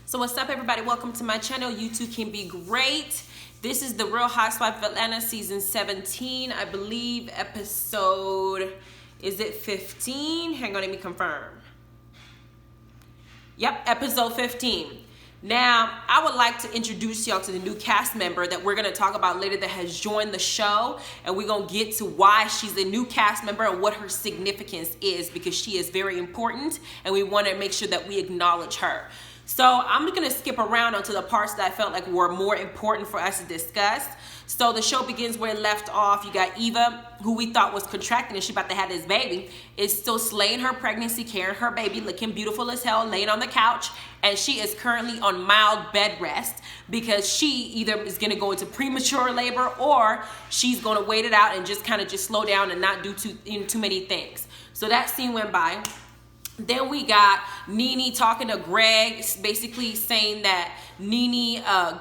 So what's up, everybody? Welcome to my channel. You too can be great. This is the Real Housewives of Atlanta season 17, I believe, episode, is it 15? Hang on, let me confirm. Yep, episode 15. Now, I would like to introduce y'all to the new cast member that we're going to talk about later that has joined the show. And we're going to get to why she's a new cast member and what her significance is, because she is very important and we want to make sure that we acknowledge her. So I'm going to skip around onto the parts that I felt like were more important for us to discuss. So the show begins where it left off. You got Eva, who we thought was contracting and she about to have this baby, is still slaying her pregnancy, carrying her baby, looking beautiful as hell, laying on the couch. And she is currently on mild bed rest because she either is going to go into premature labor or she's going to wait it out and just kind of just slow down and not do too many things. So that scene went by. Then we got Nene talking to Greg, basically saying that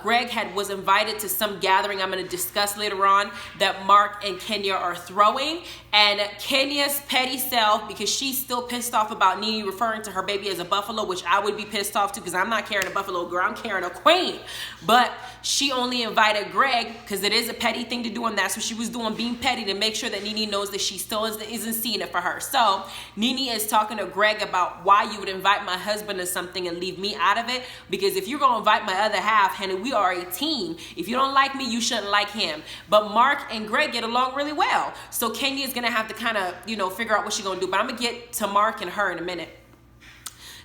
Greg was invited to some gathering I'm going to discuss later on that Mark and Kenya are throwing. And Kenya's petty self, because she's still pissed off about Nene referring to her baby as a buffalo, which I would be pissed off too because I'm not carrying a buffalo girl, I'm carrying a queen. But she only invited Greg because it is a petty thing to do, and that's what she was doing, being petty to make sure that Nene knows that she still isn't seeing it for her. So Nene is talking to Greg about why you would invite my husband to something and leave me out of it, because if you're going to invite my other half, honey, we are a team. If you don't like me, you shouldn't like him. But Mark and Greg get along really well. So Kenya is going to have to kind of, figure out what she's going to do. But I'm going to get to Mark and her in a minute.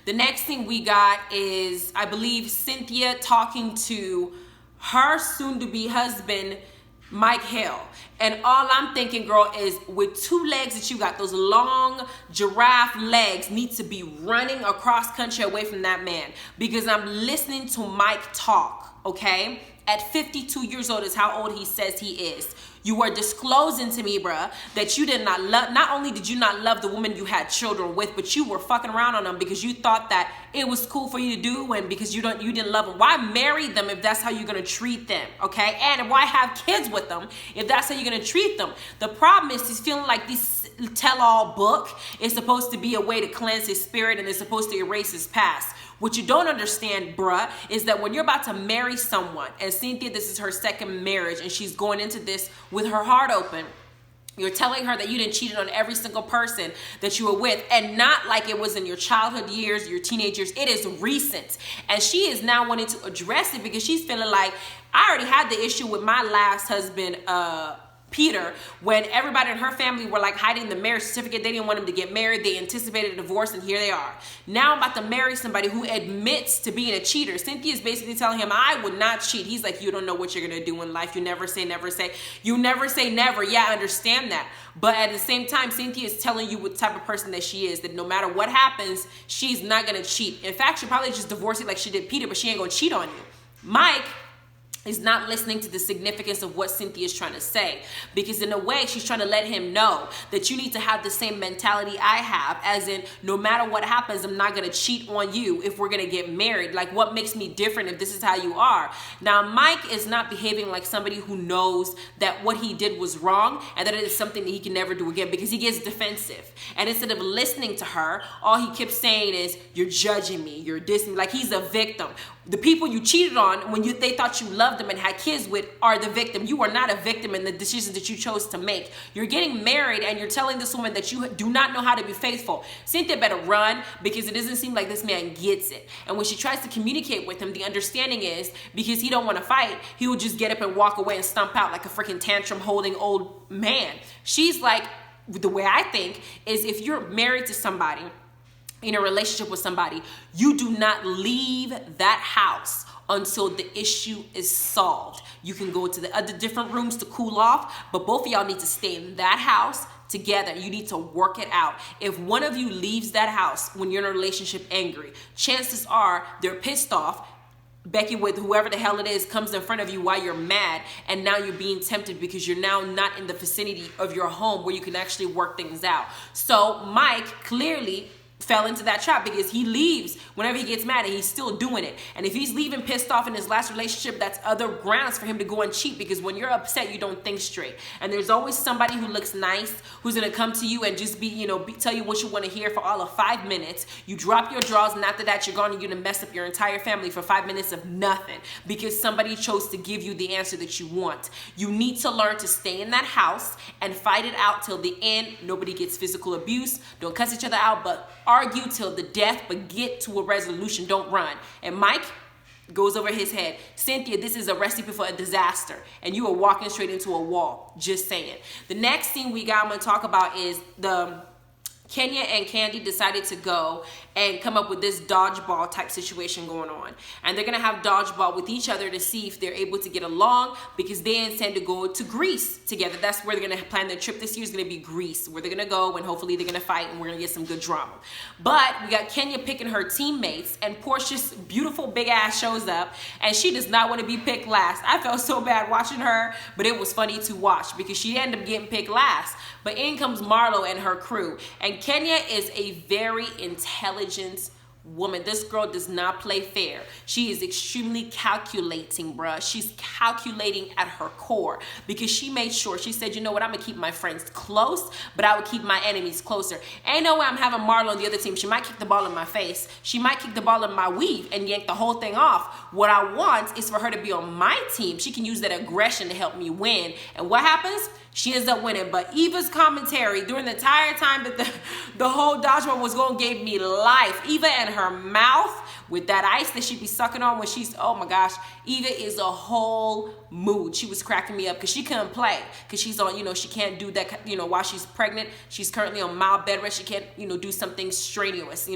The next thing we got is, I believe, Cynthia talking to her soon-to-be husband, Mike Hill. And all I'm thinking, girl, is with two legs that you got, those long giraffe legs need to be running across country away from that man, because I'm listening to Mike talk, okay? At 52 years old is how old he says he is. You were disclosing to me, bruh, that you did not love, not only did you not love the woman you had children with, but you were fucking around on them because you thought that it was cool for you to do, and because you didn't love them. Why marry them if that's how you're gonna treat them, okay? And why have kids with them if that's how you're gonna treat them? The problem is he's feeling like this tell-all book is supposed to be a way to cleanse his spirit and is supposed to erase his past. What you don't understand, bruh, is that when you're about to marry someone, and Cynthia, this is her second marriage, and she's going into this with her heart open, you're telling her that you didn't cheat on every single person that you were with, and not like it was in your childhood years, your teenage years. It is recent. And she is now wanting to address it because she's feeling like, I already had the issue with my last husband, Peter, when everybody in her family were like hiding the marriage certificate. They didn't want him to get married. They anticipated a divorce, and here they are. Now I'm about to marry somebody who admits to being a cheater. Cynthia is basically telling him, I would not cheat. He's like, you don't know what you're going to do in life. You never say never say. You never say never. Yeah, I understand that. But at the same time, Cynthia is telling you what type of person that she is, that no matter what happens, she's not going to cheat. In fact, she'll probably just divorce you like she did Peter, but she ain't going to cheat on you. Mike is not listening to the significance of what Cynthia is trying to say, because in a way she's trying to let him know that you need to have the same mentality I have, as in no matter what happens, I'm not going to cheat on you if we're going to get married. Like, what makes me different if this is how you are? Now, Mike is not behaving like somebody who knows that what he did was wrong and that it is something that he can never do again, because he gets defensive. And instead of listening to her, all he kept saying is, you're judging me, you're dissing me, like he's a victim. The people you cheated on when they thought you loved them and had kids with are the victim. You are not a victim in the decisions that you chose to make. You're getting married and you're telling this woman that you do not know how to be faithful. Cynthia better run, because it doesn't seem like this man gets it. And when she tries to communicate with him, the understanding is because he don't want to fight, he will just get up and walk away and stomp out like a freaking tantrum holding old man. She's like, the way I think is, if you're married to somebody, in a relationship with somebody, you do not leave that house until the issue is solved. You can go to the other different rooms to cool off, but both of y'all need to stay in that house together. You need to work it out. If one of you leaves that house when you're in a relationship angry, chances are they're pissed off. Becky, with whoever the hell it is, comes in front of you while you're mad, and now you're being tempted because you're now not in the vicinity of your home where you can actually work things out. So Mike clearly fell into that trap, because he leaves whenever he gets mad and he's still doing it. And if he's leaving pissed off in his last relationship, that's other grounds for him to go and cheat, because when you're upset, you don't think straight. And there's always somebody who looks nice who's gonna come to you and just tell you what you want to hear for all of 5 minutes. You drop your drawers, and after that, you're gone, and you're gonna mess up your entire family for 5 minutes of nothing, because somebody chose to give you the answer that you want. You need to learn to stay in that house and fight it out till the end. Nobody gets physical abuse. Don't cuss each other out, but argue till the death, but get to a resolution. Don't run. And Mike goes over his head. Cynthia, this is a recipe for a disaster, and you are walking straight into a wall. Just saying. The next thing I'm going to talk about is Kenya and Candy decided to go and come up with this dodgeball type situation going on. And they're going to have dodgeball with each other to see if they're able to get along, because they intend to go to Greece together. That's where they're going to plan their trip this year, is going to be Greece, where they're going to go, and hopefully they're going to fight, and we're going to get some good drama. But we got Kenya picking her teammates, and Portia's beautiful big ass shows up, and she does not want to be picked last. I felt so bad watching her, but it was funny to watch because she ended up getting picked last. But in comes Marlo and her crew, and Kenya is a very intelligent woman. This girl does not play fair. She is extremely calculating, bruh. She's calculating at her core, because she made sure, she said, you know what, I'm gonna keep my friends close, but I would keep my enemies closer. Ain't no way I'm having Marlo on the other team. She might kick the ball in my face. She might kick the ball in my weave and yank the whole thing off. What I want is for her to be on my team. She can use that aggression to help me win. And what happens? She ends up winning. But Eva's commentary during the entire time that the whole dodgeball was going gave me life. Eva and her mouth with that ice that she be sucking on when she's, oh my gosh, Eva is a whole mood. She was cracking me up because she couldn't play, because she's on, she can't do that, while she's pregnant. She's currently on mild bed rest. She can't, do something strenuous,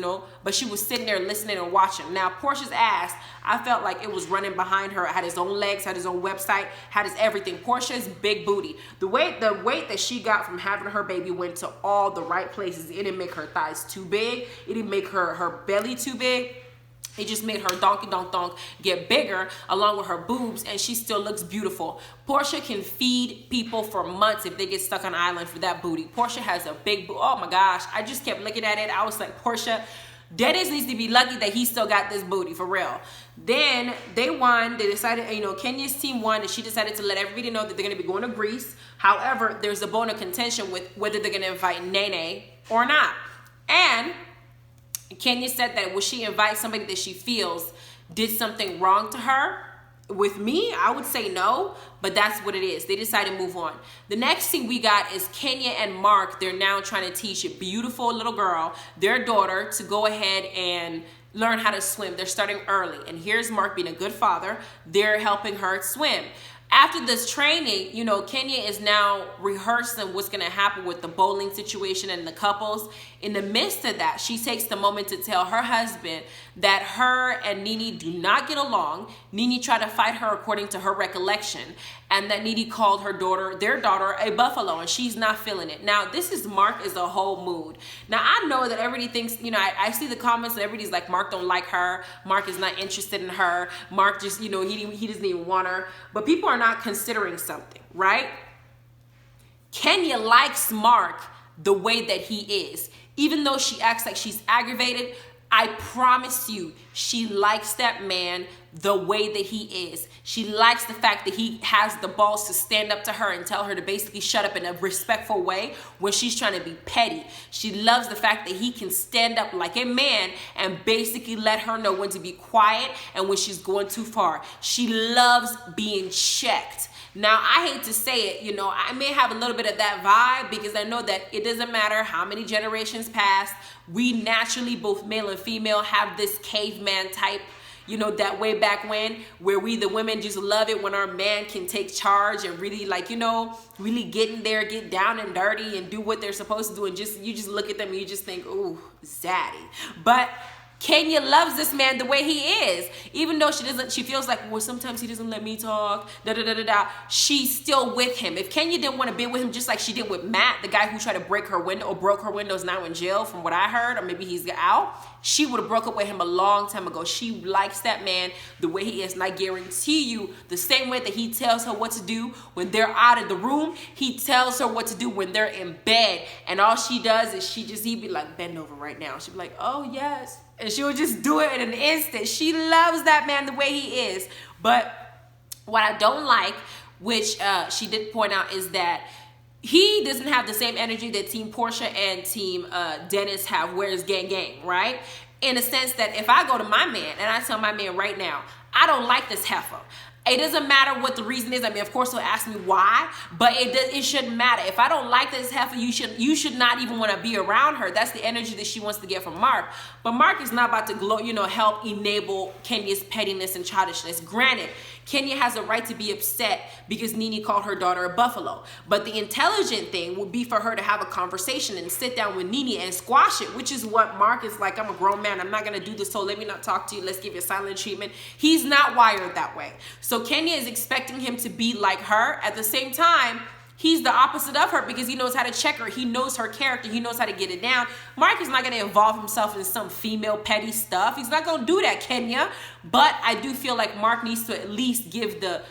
but she was sitting there listening and watching. Now, Portia's ass, I felt like it was running behind her. Had his own legs, had his own website, had his everything. Portia's big booty. The weight that she got from having her baby went to all the right places. It didn't make her thighs too big. It didn't make her belly too big. It just made her donkey donk donk get bigger along with her boobs, and she still looks beautiful. Portia can feed people for months if they get stuck on an island for that booty. Portia has a big booty. Oh my gosh. I just kept looking at it. I was like, Portia, Dennis needs to be lucky that he still got this booty, for real. Then they won. They decided, Kenya's team won, and she decided to let everybody know that they're going to be going to Greece. However, there's a bone of contention with whether they're going to invite Nene or not. And Kenya said that would she invite somebody that she feels did something wrong to her? With me, I would say no, but that's what it is. They decided to move on. The next thing we got is Kenya and Mark. They're now trying to teach a beautiful little girl, their daughter, to go ahead and learn how to swim. They're starting early. And here's Mark being a good father. They're helping her swim. After this training, Kenya is now rehearsing what's going to happen with the bowling situation and the couples. In the midst of that, she takes the moment to tell her husband that her and Nene do not get along. Nene tried to fight her according to her recollection, and that Nene called their daughter, a buffalo, and she's not feeling it. Now, this is Mark is a whole mood. Now, I know that everybody thinks, I see the comments and everybody's like, Mark don't like her. Mark is not interested in her. Mark just, he doesn't even want her. But people are not considering something, right? Kenya likes Mark the way that he is. Even though she acts like she's aggravated, I promise you, she likes that man the way that he is. She likes the fact that he has the balls to stand up to her and tell her to basically shut up in a respectful way when she's trying to be petty. She loves the fact that he can stand up like a man and basically let her know when to be quiet and when she's going too far. She loves being checked. Now, I hate to say it, I may have a little bit of that vibe, because I know that it doesn't matter how many generations pass. We naturally, both male and female, have this caveman type, that way back when, where we, the women, just love it when our man can take charge and really, really get in there, get down and dirty and do what they're supposed to do. And you just look at them and you just think, ooh, zaddy. But Kenya loves this man the way he is. Even though she feels like, well, sometimes he doesn't let me talk, she's still with him. If Kenya didn't want to be with him, just like she did with Matt, the guy who tried to break her window or broke her windows, now in jail from what I heard, or maybe he's out, she would have broke up with him a long time ago. She likes that man the way he is. And I guarantee you, the same way that he tells her what to do when they're out of the room, he tells her what to do when they're in bed. And all she does is he'd be like, bend over right now. She'd be like, oh yes. And she would just do it in an instant. She loves that man the way he is. But what I don't like, which she did point out, is that he doesn't have the same energy that Team Portia and Team Dennis have, where it's gang, right? In a sense that if I go to my man and I tell my man right now, I don't like this heifer. It doesn't matter what the reason is. I mean, of course, he'll ask me why, but it shouldn't matter. If I don't like this heifer, you should not even want to be around her. That's the energy that she wants to get from Mark. But Mark is not about to help enable Kenya's pettiness and childishness. Granted, Kenya has a right to be upset because Nene called her daughter a buffalo. But the intelligent thing would be for her to have a conversation and sit down with Nene and squash it, which is what Mark is like. I'm a grown man. I'm not going to do this, so let me not talk to you. Let's give you silent treatment. He's not wired that way. So Kenya is expecting him to be like her. At the same time, he's the opposite of her because he knows how to check her. He knows her character. He knows how to get it down. Mark is not going to involve himself in some female petty stuff. He's not going to do that, Kenya. But I do feel like Mark needs to at least give the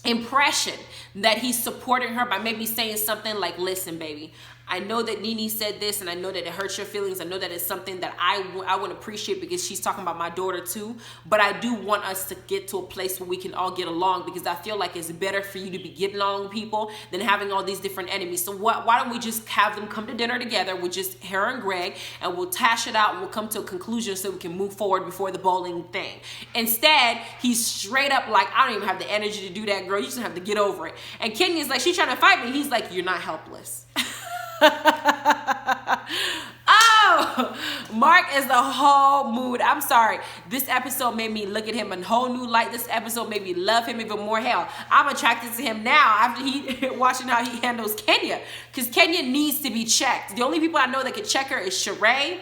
impression that he's supporting her by maybe saying something like, listen, baby, I know that Nene said this and I know that it hurts your feelings. I know that it's something that I would appreciate because she's talking about my daughter too. But I do want us to get to a place where we can all get along because I feel like it's better for you to be getting along with people than having all these different enemies. So why don't we just have them come to dinner together with just her and Greg, and we'll tash it out and we'll come to a conclusion so we can move forward before the bowling thing. Instead, he's straight up like, I don't even have the energy to do that, girl. You just have to get over it. And Kenya's like, she's trying to fight me. He's like, you're not helpless. Oh, Mark is the whole mood. I'm sorry. This episode made me look at him in a whole new light. This episode made me love him even more. Hell, I'm attracted to him now after watching how he handles Kenya, because Kenya needs to be checked. The only people I know that can check her is Sheree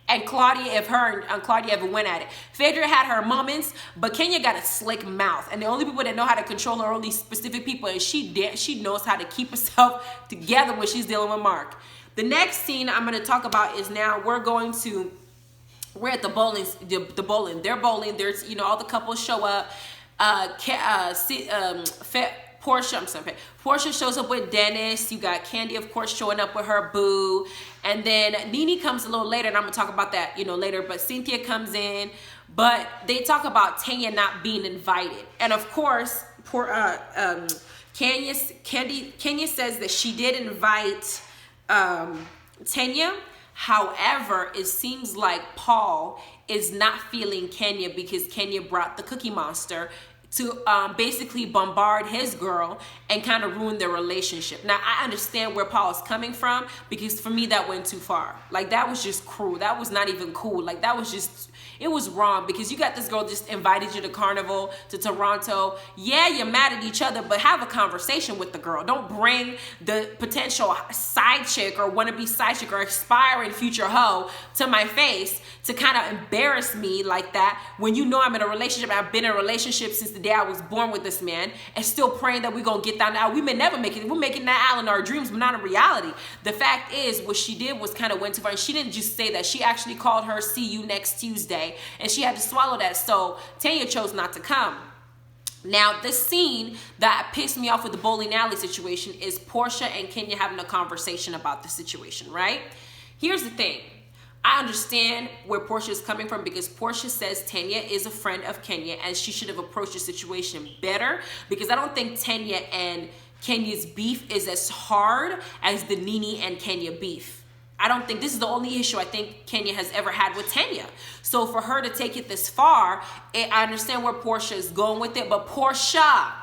and Claudia, if her and Claudia ever went at it. Phaedra had her moments, but Kenya got a slick mouth. And the only people that know how to control her are only specific people, and she knows how to keep herself together when she's dealing with Mark. The next scene I'm going to talk about is now we're at the bowling. They're bowling. There's, all the couples show up. Portia shows up with Dennis. You got Candy, of course, showing up with her boo. And then Nene comes a little later, and I'm going to talk about that, later. But Cynthia comes in. But they talk about Tanya not being invited. And, of course, Kenya says that she did invite Tanya. However, it seems like Paul is not feeling Kenya because Kenya brought the Cookie Monster to basically bombard his girl and kind of ruin their relationship. Now, I understand where Paul's coming from, because for me, that went too far. Like, that was just cruel. That was not even cool. Like, that was just, it was wrong, because you got this girl just invited you to Carnival, to Toronto. Yeah, you're mad at each other, but have a conversation with the girl. Don't bring the potential side chick or wannabe side chick or aspiring future hoe to my face to kind of embarrass me like that when you know I'm in a relationship. I've been in a relationship since the day I was born with this man, and still praying that we're going to get down now. We may never make it. We're making that out in our dreams, but not in reality. The fact is, what she did was kind of went too far. And she didn't just say that. She actually called her, see you next Tuesday, and she had to swallow that. So Tanya chose not to come. Now, the scene that pissed me off with the bowling alley situation is Portia and Kenya having a conversation about the situation, right? Here's the thing. I understand where Portia is coming from, because Portia says Tanya is a friend of Kenya and she should have approached the situation better, because I don't think Tanya and Kenya's beef is as hard as the Nene and Kenya beef. I don't think this is the only issue I think Kenya has ever had with Tanya. So for her to take it this far, I understand where Portia is going with it, but Portia,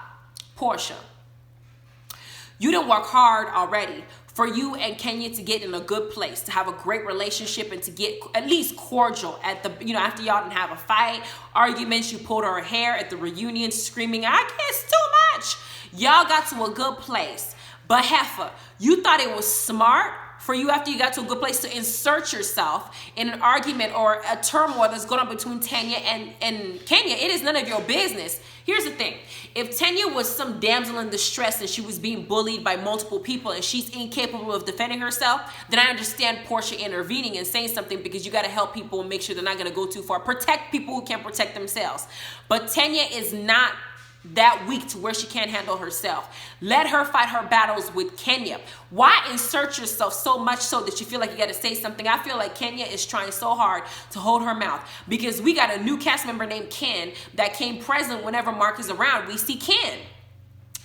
you didn't work hard already for you and Kenya to get in a good place, to have a great relationship, and to get at least cordial at the, after y'all didn't have a fight, arguments, you pulled her hair at the reunion screaming, I can't, it's too much. Y'all got to a good place. But heifer, you thought it was smart for you after you got to a good place to insert yourself in an argument or a turmoil that's going on between Tanya and Kenya. It is none of your business. Here's the thing. If Tanya was some damsel in distress and she was being bullied by multiple people and she's incapable of defending herself, then I understand Portia intervening and saying something, because you got to help people and make sure they're not going to go too far. Protect people who can't protect themselves. But Tanya is not that weak to where she can't handle herself. Let her fight her battles with Kenya. Why insert yourself so much so that you feel like you got to say something? I feel like Kenya is trying so hard to hold her mouth, because we got a new cast member named Ken that came present whenever Mark is around. We see Ken.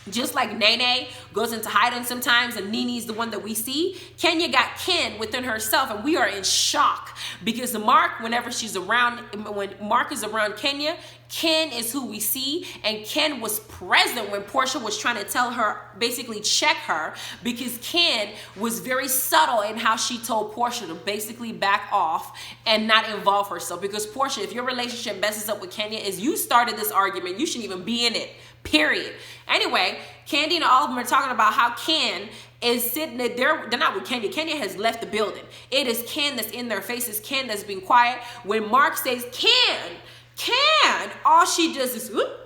Just like Nene goes into hiding sometimes and Nene's the one that we see, Kenya got Ken within herself, and we are in shock because Mark, whenever she's around, when Mark is around Kenya, Ken is who we see, and Ken was present when Portia was trying to tell her, basically check her, because Ken was very subtle in how she told Portia to basically back off and not involve herself. Because Portia, if your relationship messes up with Kenya, is you started this argument, you shouldn't even be in it. Period. Anyway, Candy and all of them are talking about how Ken is sitting there. They're not with Kenya. Kenya has left the building. It is Ken that's in their faces. Ken that's being quiet. When Mark says, Ken, all she does is, whoop,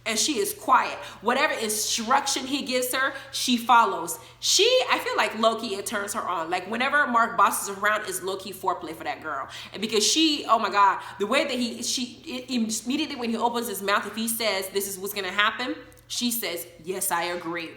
and she is quiet. Whatever instruction he gives her, she follows. I feel like low-key, it turns her on. Like whenever Mark bosses around, is low-key foreplay for that girl. And because oh my God, the way that immediately when he opens his mouth, if he says, this is what's gonna happen, she says, yes, I agree.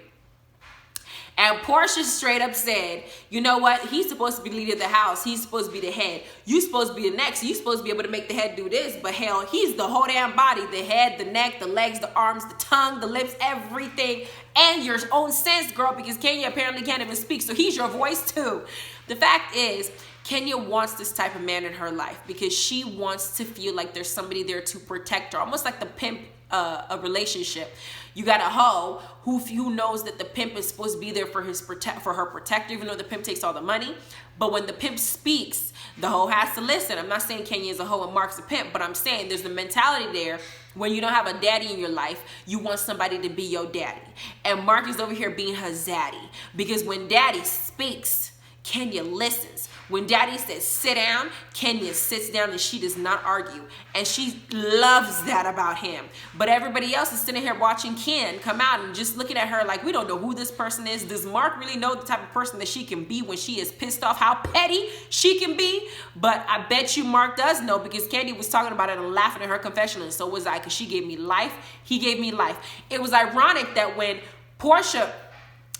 And Portia straight up said, you know what? He's supposed to be leading the house. He's supposed to be the head. You're supposed to be the next. You're supposed to be able to make the head do this. But hell, he's the whole damn body. The head, the neck, the legs, the arms, the tongue, the lips, everything. And your own sense, girl, because Kenya apparently can't even speak. So he's your voice too. The fact is, Kenya wants this type of man in her life because she wants to feel like there's somebody there to protect her. Almost like the pimp a relationship. You got a hoe who knows that the pimp is supposed to be there for her protector, even though the pimp takes all the money. But when the pimp speaks, the hoe has to listen. I'm not saying Kenya is a hoe and Mark's a pimp, but I'm saying there's the mentality there. When you don't have a daddy in your life, you want somebody to be your daddy. And Mark is over here being her zaddy, because when daddy speaks, Kenya listens. When daddy says sit down, Kenya sits down and she does not argue. And she loves that about him. But everybody else is sitting here watching Ken come out and just looking at her like, we don't know who this person is. Does Mark really know the type of person that she can be when she is pissed off, how petty she can be? But I bet you Mark does know, because Candy was talking about it and laughing at her confession, and so was I, because she gave me life. He gave me life. It was ironic that when Portia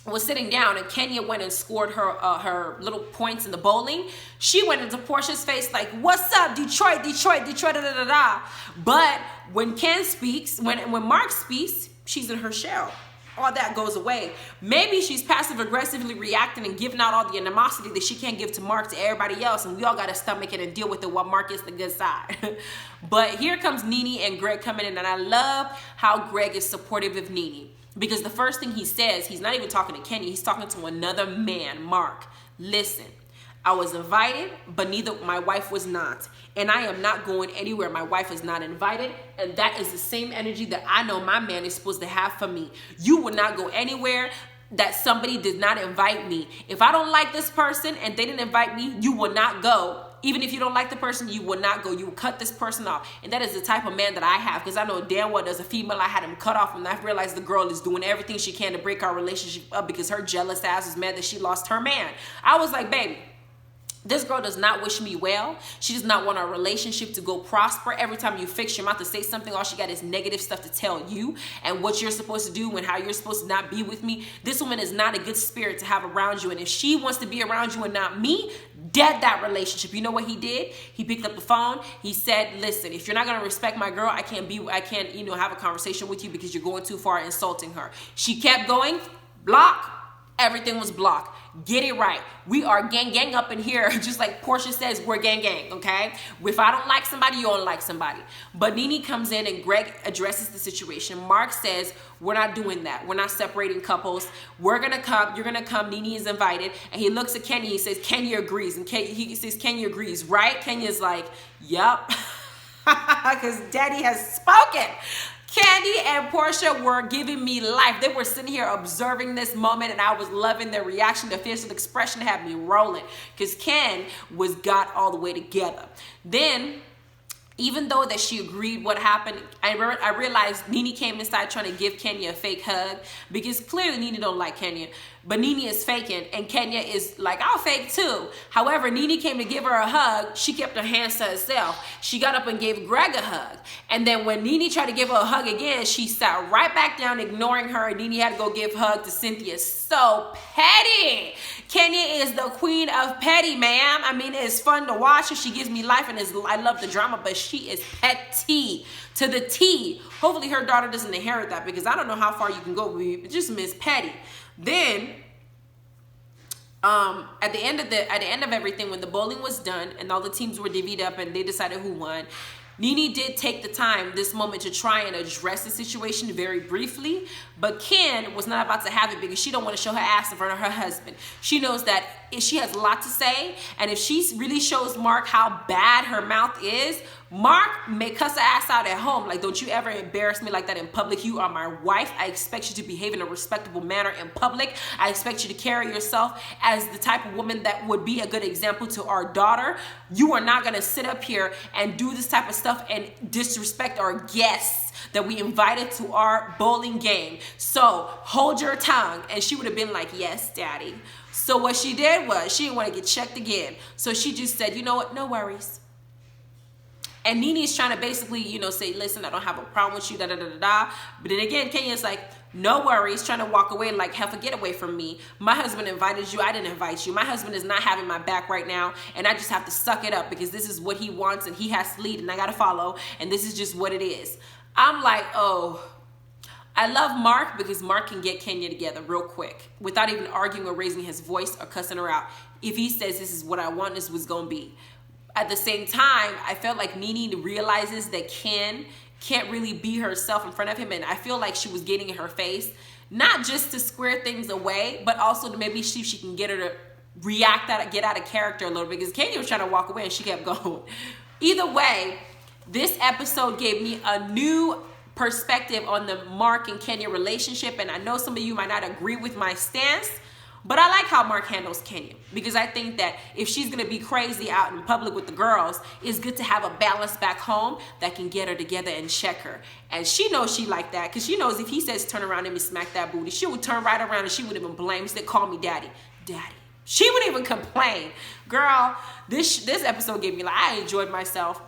was sitting down and Kenya went and scored her little points in the bowling, she went into Portia's face like, what's up, Detroit, da da da da. But when Ken speaks, when Mark speaks, she's in her shell. All that goes away. Maybe she's passive aggressively reacting and giving out all the animosity that she can't give to Mark to everybody else, and we all got to stomach it and deal with it while Mark is the good side. But here comes Nene and Greg coming in, and I love how Greg is supportive of Nene. Because the first thing he says, he's not even talking to Kenny, he's talking to another man, Mark. Listen, I was invited, but my wife was not. And I am not going anywhere my wife is not invited. And that is the same energy that I know my man is supposed to have for me. You would not go anywhere that somebody did not invite me. If I don't like this person and they didn't invite me, you will not go. Even if you don't like the person, you will not go. You will cut this person off. And that is the type of man that I have, because I know damn well there's a female I had him cut off, and I realized the girl is doing everything she can to break our relationship up because her jealous ass is mad that she lost her man. I was like, baby, this girl does not wish me well. She does not want our relationship to go prosper. Every time you fix your mouth to say something, all she got is negative stuff to tell you and what you're supposed to do and how you're supposed to not be with me. This woman is not a good spirit to have around you. And if she wants to be around you and not me, dead that relationship. You know what he did? He picked up the phone. He said, listen, if you're not going to respect my girl, I can't, have a conversation with you because you're going too far insulting her. She kept going. Block. Everything was blocked. Get it right. We are gang up in here. Just like Portia says, we're gang, okay? If I don't like somebody, you don't like somebody. But Nene comes in and Greg addresses the situation. Mark says, we're not doing that. We're not separating couples. We're going to come. You're going to come. Nene is invited. And he looks at Kenya. He says, Kenya agrees. And he says, Kenya agrees, right? Kenya's like, yup. Because daddy has spoken. Candy and Portia were giving me life. They were sitting here observing this moment, and I was loving their reaction. The facial expression had me rolling because Ken got all the way together. Then, even though that she agreed what happened, I realized Nene came inside trying to give Kenya a fake hug because clearly Nene don't like Kenya, but Nene is faking and Kenya is like, I'll fake too. However, Nene came to give her a hug. She kept her hands to herself. She got up and gave Greg a hug. And then when Nene tried to give her a hug again, she sat right back down, ignoring her, and Nene had to go give a hug to Cynthia. So petty. Kenya is the queen of petty, ma'am. I mean, it's fun to watch her. She gives me life, and I love the drama, but she is petty to the T. Hopefully her daughter doesn't inherit that, because I don't know how far you can go with just Miss Petty. Then at the end of everything, when the bowling was done and all the teams were divvied up and they decided who won, Nene did take the time, this moment, to try and address the situation very briefly, but Ken was not about to have it because she don't want to show her ass in front of her husband. She knows that if she has a lot to say, and if she really shows Mark how bad her mouth is, Mark may cuss her ass out at home. Like, don't you ever embarrass me like that in public. You are my wife. I expect you to behave in a respectable manner in public. I expect you to carry yourself as the type of woman that would be a good example to our daughter. You are not going to sit up here and do this type of stuff and disrespect our guests that we invited to our bowling game. So hold your tongue. And she would have been like, yes, daddy. So what she did was she didn't want to get checked again. So she just said, you know what? No worries. And Nene is trying to basically, say, listen, I don't have a problem with you, da da da da da. But then again, Kenya's like, no worries, trying to walk away like, hell, get away from me. My husband invited you. I didn't invite you. My husband is not having my back right now, and I just have to suck it up because this is what he wants, and he has to lead, and I got to follow, and this is just what it is. I'm like, oh, I love Mark because Mark can get Kenya together real quick without even arguing or raising his voice or cussing her out. If he says this is what I want, this was going to be. At the same time, I felt like Nene realizes that Ken can't really be herself in front of him, and I feel like she was getting in her face, not just to square things away, but also to maybe see if she can get her to get out of character a little bit, because Kenya was trying to walk away and she kept going. Either way, this episode gave me a new perspective on the Mark and Kenya relationship, and I know some of you might not agree with my stance, but I like how Mark handles Kenya, because I think that if she's going to be crazy out in public with the girls, it's good to have a balance back home that can get her together and check her. And she knows she like that, because she knows if he says turn around and smack that booty, she would turn right around and she would even blame. She said, call me daddy. Daddy. She wouldn't even complain. Girl, this episode gave me, like, I enjoyed myself.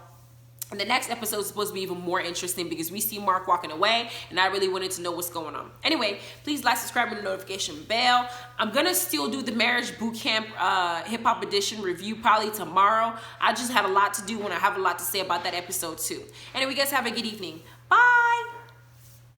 And the next episode is supposed to be even more interesting because we see Mark walking away, and I really wanted to know what's going on. Anyway, please like, subscribe, and the notification bell. I'm going to still do the Marriage Boot Camp Hip Hop Edition review probably tomorrow. I just had a lot to do and I have a lot to say about that episode too. Anyway, guys, have a good evening. Bye.